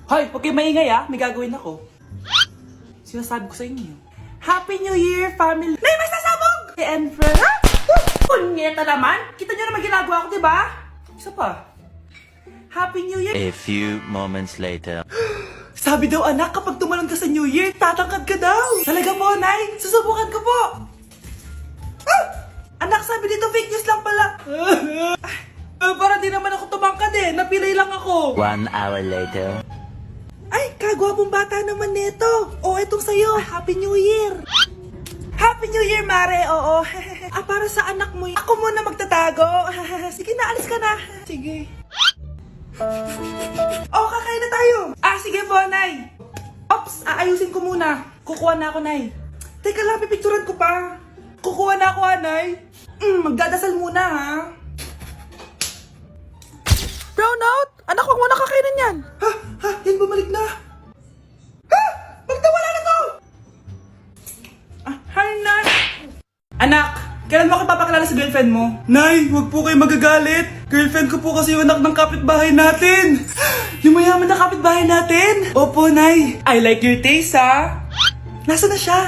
Hoy, huwag kayong maingay may gagawin ako. Sinasabi ko sa inyo. Happy New Year, family! Nay, may sasabog! And friend, ha? Punyeta naman! Kita nyo naman ginagawa ko, diba? Isa pa. Happy New Year! A few moments later. Sabi daw anak, kapag tumalon ka sa New Year, tatangkad ka daw! Talaga po, Nay! Susubukan ko po! Ah! Anak, sabi dito fake news lang pala! Para di naman ako tumangkad napilay lang ako! 1 hour later. Ay, kagwapong bata naman nito. O, etong sa'yo. Happy New Year. Happy New Year, Mare. Oo. Para sa anak mo. Ako muna magtatago. Sige na, alis ka na. Sige. Kakain na tayo. Sige po, Nay. Ops, aayusin ko muna. Kukuha na ako, Nay. Teka lang, pipicturan ko pa. Kukuha na ako, Nay. Magdadasal muna, ha. Brownout! Anak, huwag mo nakakainin yan! Yan bumalik na! Bakit nawala na to? Hi, Nay! Anak, kailan mo ako papakilala sa girlfriend mo? Nay, huwag po kayo magagalit! Girlfriend ko po kasi yung anak ng kapitbahay natin! Yung mayaman na kapitbahay natin! Opo, Nay! I like your taste, ha? Nasaan na siya?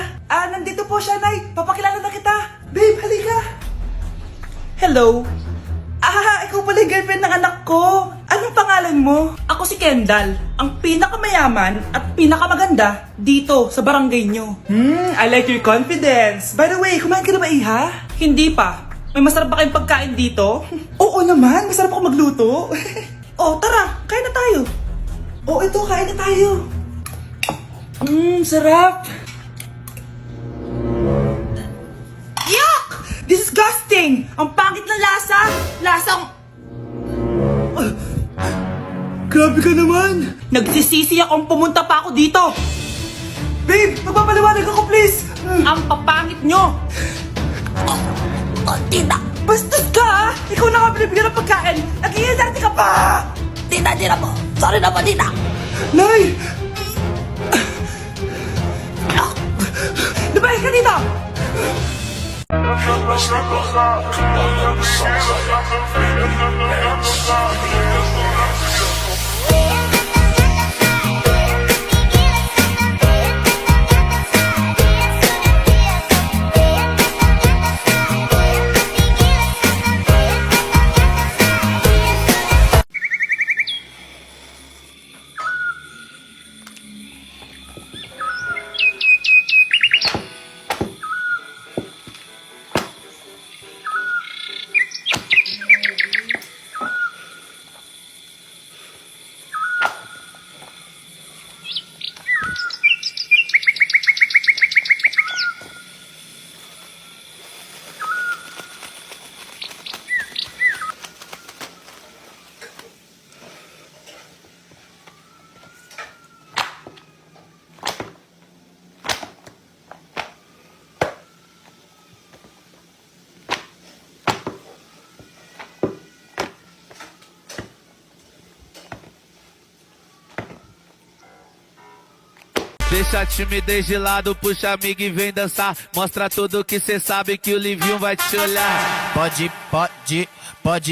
Nandito po siya, Nay! Papakilala na kita! Babe, halika! Hello! Ikaw pala yung girlfriend ng anak ko. Anong pangalan mo? Ako si Kendall, ang pinakamayaman at pinakamaganda dito sa barangay nyo. I like your confidence. By the way, kumain ka na ba, Iha? Hindi pa. May masarap ba kayong pagkain dito? Oo naman, masarap ako magluto. Tara, kain na tayo. Ito, kain na tayo. Sarap. Yuck! Disgusting! Ang pangit ng lasa! Lasang... Grabe ka naman! Nagsisisi akong pumunta pa ako dito! Babe! Magpapaliwanag ako, please! Ang papangit nyo! Tita! Bastos ka, Ikaw na nga binibigyan ng pagkain! Nag-iinarte ka pa! Tita po! Sorry na po, Tita! Nay! Lumayas ka dito! Deixa a timidez de lado, puxa amigo e vem dançar. Mostra tudo que cê sabe que o Livinho vai te olhar. Pode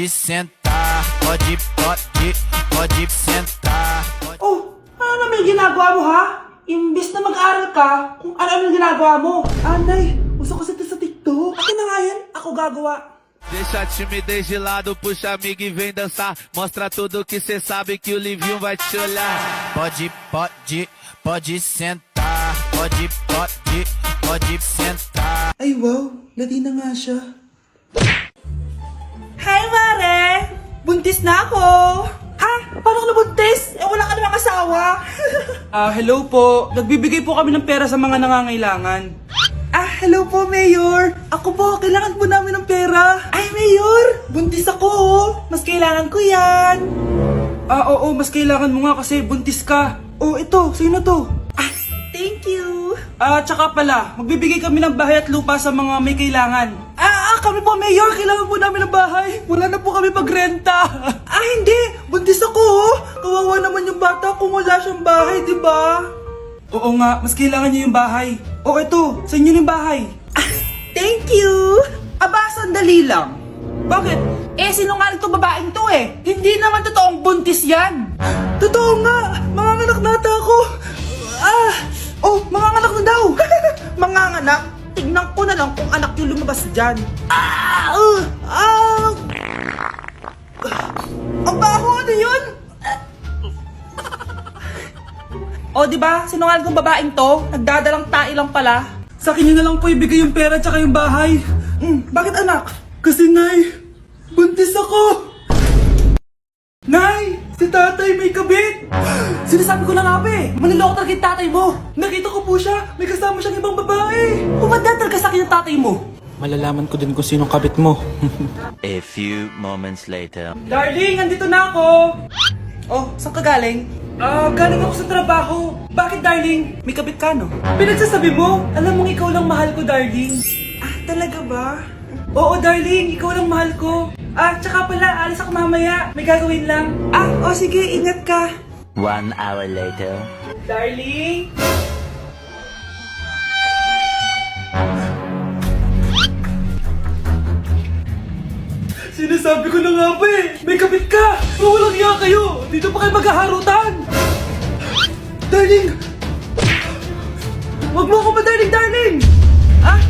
sentar. Pode sentar. Ano naman yung ginagawa mo, ha? Imbis na mag-aaral ka, kung ano-ano yung ginagawa mo. Nay, uso kasi ito sa TikTok. Akin na nga yan, ako gagawa. Deixa a timidez de lado, puxa amigo e vem dançar. Mostra tudo que cê sabe que o Livinho vai te olhar. Pode sentar. Pode sentar. Ay wow, Latina nga siya. Hi, Mare! Buntis na ako! Ha? Paano ka nabuntis? Wala ka namang asawa. Hello po. Nagbibigay po kami ng pera sa mga nangangailangan. Hello po, Mayor. Ako po, kailangan po namin ng pera. Ay, Mayor! Buntis ako, Mas kailangan ko yan. Oo, mas kailangan mo nga kasi buntis ka. Ito, sino to? Thank you. Tsaka pala, magbibigay kami ng bahay at lupa sa mga may kailangan. Kami po, Mayor, kailangan po namin ng bahay. Wala na po kami pagrenta. Hindi. Buntis ako, Kawawa naman yung bata kung wala siyang bahay, di ba? Oo nga, mas kailangan niyo yung bahay. Ito, sa inyo yung bahay. Thank you. Sandali lang. Bakit? Sinungaling to babaeng to Hindi naman totoong buntis yan. Totoo nga. Manganganak na lumabas dyan. Ang baho, ano yun? O, di ba? Sinungaling kong babaeng to, nagdadalang tae lang pala. Sa akin na lang po ibigay yung pera tsaka yung bahay. Bakit anak? Kasi Nay, buntis ako. Nay, si tatay may kabit. Sinasabi ko na nga ba eh, maniloko talaga yung tatay mo. Nakita ko po siya, may kasama siyang ibang babae. Umanda talaga sa akin yung tatay mo. Malalaman ko din kung sinong kabit mo. A few moments later. Darling, andito na ako. Oh, saan ka galing? Galing ako sa trabaho. Bakit, darling? May kabit ka, no? Pinagsasabi mo? Alam mong ikaw lang mahal ko, darling. Talaga ba? Oo, darling. Ikaw lang mahal ko. Tsaka pala, alis ako mamaya. May gagawin lang. Sige. Ingat ka. 1 hour later. Darling? Sinasabi ko na nga ba eh, may kabit ka! Walang iya kayo! Dito pa kayo maghaharutan! Darling! Huwag mo ako ba, darling!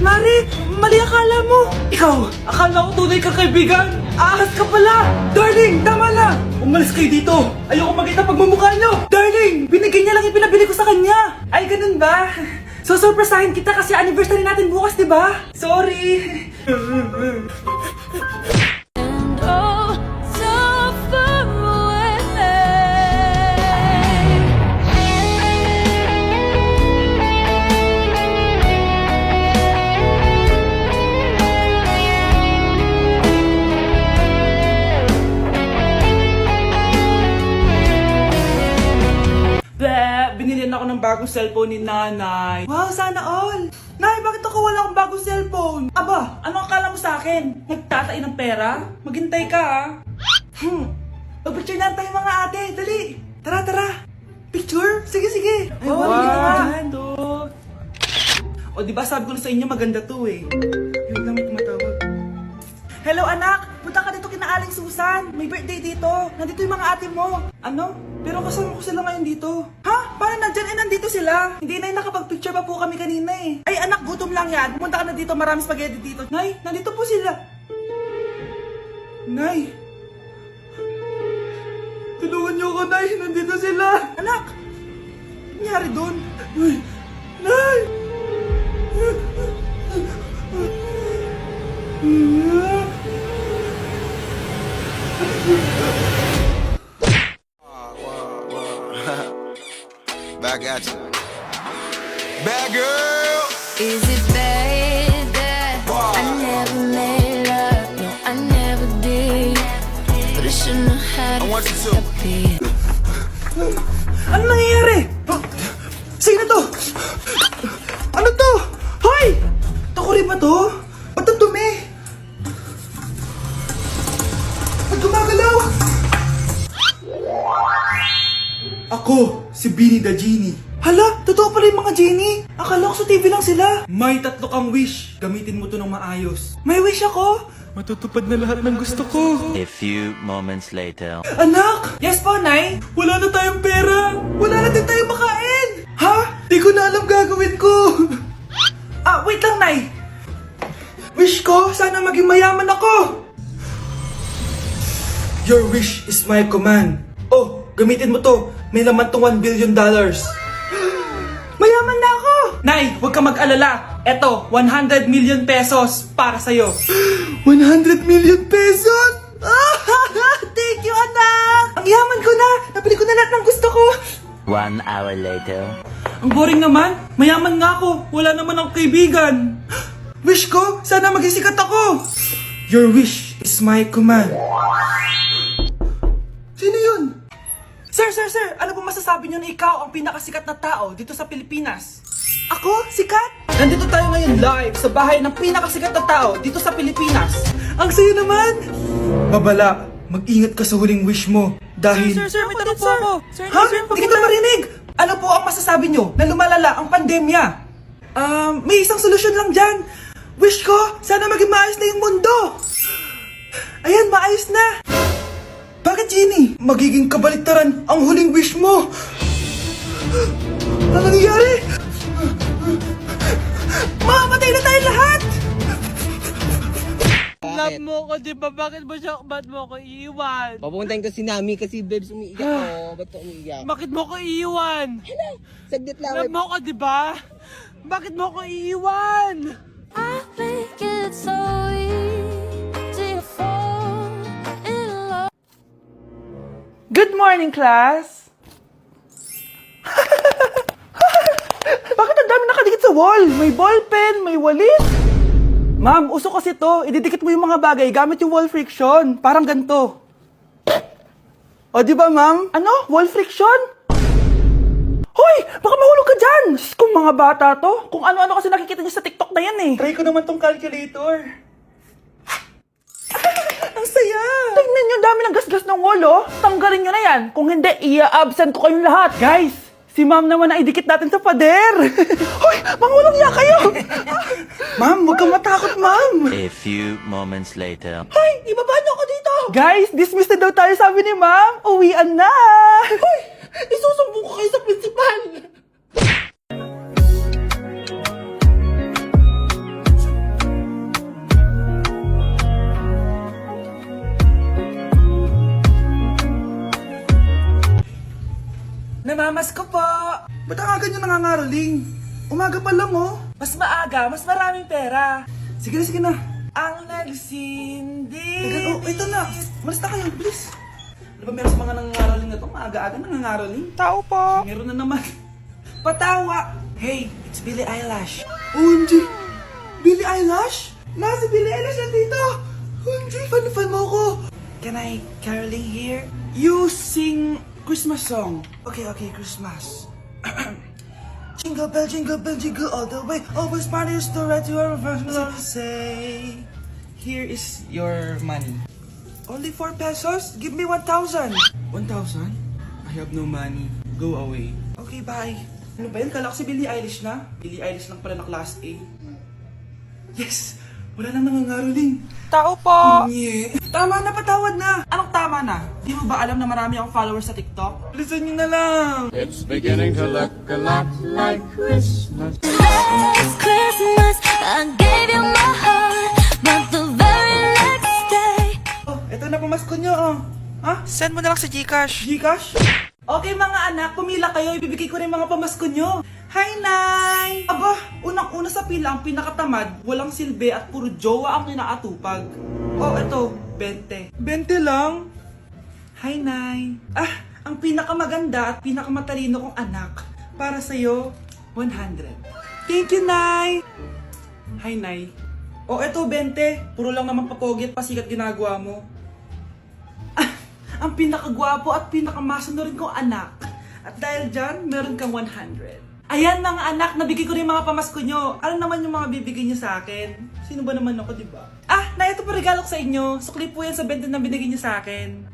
Mari! Mali akala mo! Ikaw! Akala ko tunay kang kaibigan! Ahas ka pala! Darling! Tama na! Umalis kayo dito! Ayoko makita pagmumukha nyo! Darling! Binigay niya lang yung pinabili ko sa kanya! Ay, ganun ba? So, surpresahin kita kasi anniversary natin bukas, di ba? Sorry! Oh, so far away. Binilihan ako ng bagong cellphone ni nanay. Wow, sana all! Nay, bakit ako wala akong bagong cellphone? Aba, ano akala mo sa akin? Nagtatay ng pera? Maghintay ka Mag-picture na tayo mga ate, dali! Tara! Picture? Sige! Ay, wow! O, diba sabi ko na sa inyo maganda to eh. Yun lang, may tumatawag. Hello anak! Punta ka dito kina Aling Susan! May birthday dito! Nandito yung mga ate mo! Ano? Pero kasama ko sila ngayon dito. Ha? Paano nandyan? Nandito sila. Hindi na nakapag-picture pa po kami kanina eh. Ay anak, gutom lang yan. Pumunta ka na dito, marami spaghetti dito. Nay, nandito po sila. Nay. Tulungan niyo ako, Nay. Nandito sila. Anak. Ano nangyari doon? Nay. Back at you. Bad girl. Is it bad that I never made love? No, I never did. But I shouldn't have had I want you to. it. Ano nangyayari? Sino to? Ano to? Hoy! Takuri ba to? Ba't ang dumi? Ba't gumagalaw? Ako, si Beanie the Genie. Hala, totoo pala yung mga genie. Akala ko sa TV lang sila. May 3 kang wish. Gamitin mo to ng maayos. May wish ako? Matutupad na lahat ng gusto ko. A few moments later. Anak! Yes po, Nay? Wala na tayong pera. Wala na din tayong makain. Ha? Di ko na alam gagawin ko. Wait lang, Nay. Wish ko, sana maging mayaman ako. Your wish is my command. Oh, gamitin mo to. May laman tong $1 billion. Mayaman na ako! Nay, huwag ka mag-alala. Eto, 100 million pesos para sa'yo. 100 million pesos? Thank you, anak! Ang yaman ko na! Nabili ko na lahat ng gusto ko! 1 hour later. Ang boring naman. Mayaman nga ako. Wala naman akong kaibigan. Wish ko, sana maging sikat ako. Your wish is my command. Sino yun? Sir! Ano po masasabi niyo na ikaw ang pinakasikat na tao dito sa Pilipinas? Ako? Sikat? Nandito tayo ngayon live sa bahay ng pinakasikat na tao dito sa Pilipinas. Ang sayo naman! Babala, mag-ingat ka sa huling wish mo. Dahil... Sir, may tanong po ako. Sir, Ha? Hindi kita marinig! Ano po ang masasabi niyo na lumalala ang pandemya? May isang solusyon lang dyan. Wish ko, sana maging maayos na yung mundo. Ayan, maayos na. Bakit, Genie? Magiging kabaliktaran ang huling wish mo. Ano nangyayari? Mamamatay na tayo lahat! Bakit? mo ko, di ba? Bakit mo ko iiwan? Papuntahin ko si Nami kasi babes umiiyak ko. Ba't ka umiiyak? Bakit mo ko iiwan? Saglit lang. Love mo ko, di ba? Bakit mo ko iiwan? I think it's so easy to fall in love. Good morning, class! Bakit ang dami nakadikit sa wall? May ballpen, may walis. Ma'am, uso kasi to. Ididikit mo yung mga bagay gamit yung wall friction. Parang ganito. O, di ba, ma'am? Ano? Wall friction? Hoy! Baka mahulog ka dyan! Kung mga bata to, kung ano-ano kasi nakikita niyo sa TikTok na yan eh. Try ko naman tong calculator. Ang saya! Tingnan niyo, dami ng gasgas ng wall, oh. Tanggalin niyo na yan. Kung hindi, i-absent ko kayong lahat. Guys, si ma'am naman na idikit natin sa pader. Hoy! Mangulong niya kayo! Ma'am, huwag kang matakot, ma'am. A few moments later. Hoy! Ibaba niyo ako dito! Guys, dismiss na daw tayo, sabi ni ma'am. Uwian na! Hoy! Isusumbong ko kayo sa principal! Namamas ko po! Ba't ang aga nyo nangangaroling? Umaga pa lang, oh. Mas maaga, mas maraming pera. Sige na, sige na. Ang nagsindi. Teka, oh, ito na. Malis na kayo, bilis. Ano ba meron sa mga nangangaroling na to? Maaga-aga nangangaroling. Tao po. Meron na naman. Patawa. Hey, it's Billie Eilish. OMG! Billie Eilish? Si Billie Eilish nandito. OMG, fan mo ko. Can I caroling here? You sing Christmas song. Okay, Christmas. Jingle bell, jingle all the way. Always party is to right to your first love. Say, here is your money. Only 4 pesos? Give me 1,000. 1,000? I have no money. Go away. Okay, bye. Ano ba yun? Kala ko si Billie Eilish na. Billie Eilish lang pala na class A. Yes! Wala nang nangangaroling. Tao po! Yeah. Tama na, patawad na! Anong tama na? Di mo ba alam na marami akong followers sa TikTok? Listen nyo na lang! It's beginning to look a lot like Christmas. Last Christmas, I gave you my heart, but the very next day. Oh, eto na pamasko nyo, oh. Ha? Send mo na lang sa Gcash. Gcash? Okay mga anak, pumila kayo. Ibibigay ko rin mga pamasko nyo. Hi, Nay! Aba, unang-una sa pila ang pinakatamad, walang silbi at puro jowa ang kinaatupag. Oh, eto, 20. 20 lang? Hi, Nay. Ah, ang pinakamaganda at pinakamatalino kong anak. Para sa'yo, 100. Thank you, Nay! Hi, Nay. Oh, eto, 20. Puro lang naman papogi at pasikat ginagawa mo. Ang pinakagwapo at pinakamasunod kong anak. At dahil dyan, meron kang 100. Ayan mga anak, nabigay ko rin mga pamasko nyo. Ano naman yung mga bibigay nyo sa akin? Sino ba naman ako, diba? Ah, na ito po regalo ko sa inyo. Sukli po yan sa 20 na binigay nyo sa akin.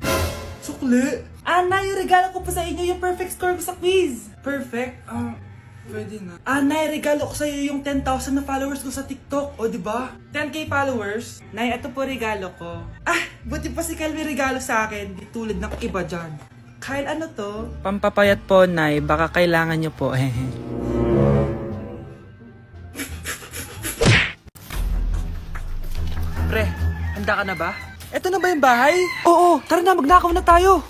Sukli? Ana, yung regalo ko po sa inyo, yung perfect score ko sa quiz. Perfect? Pwede na. Nay, regalo ko sa'yo yung 10,000 na followers ko sa TikTok. O, diba? 10k followers. Nay, ito po regalo ko. Ah, buti pa si Kyle may regalo sa akin. Di tulad ng iba dyan. Kyle, ano to? Pampapayat po, Nay. Baka kailangan nyo po. Pre, handa ka na ba? Ito na ba yung bahay? Oo, tara na, magnakaw na tayo.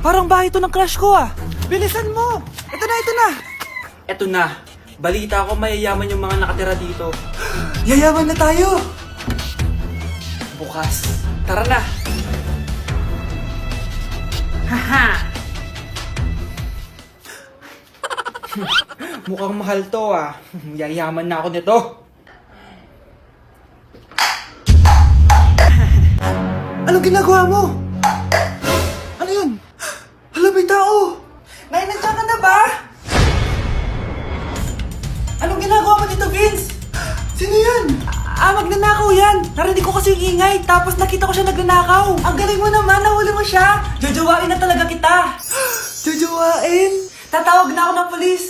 Parang bahay to ng crush ko ah. Bilisan mo! Ito na! Ito na. Balita ko mayayaman yung mga nakatira dito. Yayaman na tayo! Bukas. Tara na! Haha! Mukhang mahal to ah. Yayaman na ako nito. Anong ginagawa mo? Ano yun? Hala, may tao! Nay, nandiyan ka na ba? Anong ginagawa mo dito, Vince? Sino yan? Magnanakaw yan! Narinig ko kasi yung ingay, tapos nakita ko siya nagnanakaw. Ang galing mo naman, nahuli mo siya! Jojowain na talaga kita! Jojowain? Tatawag na ako ng polis!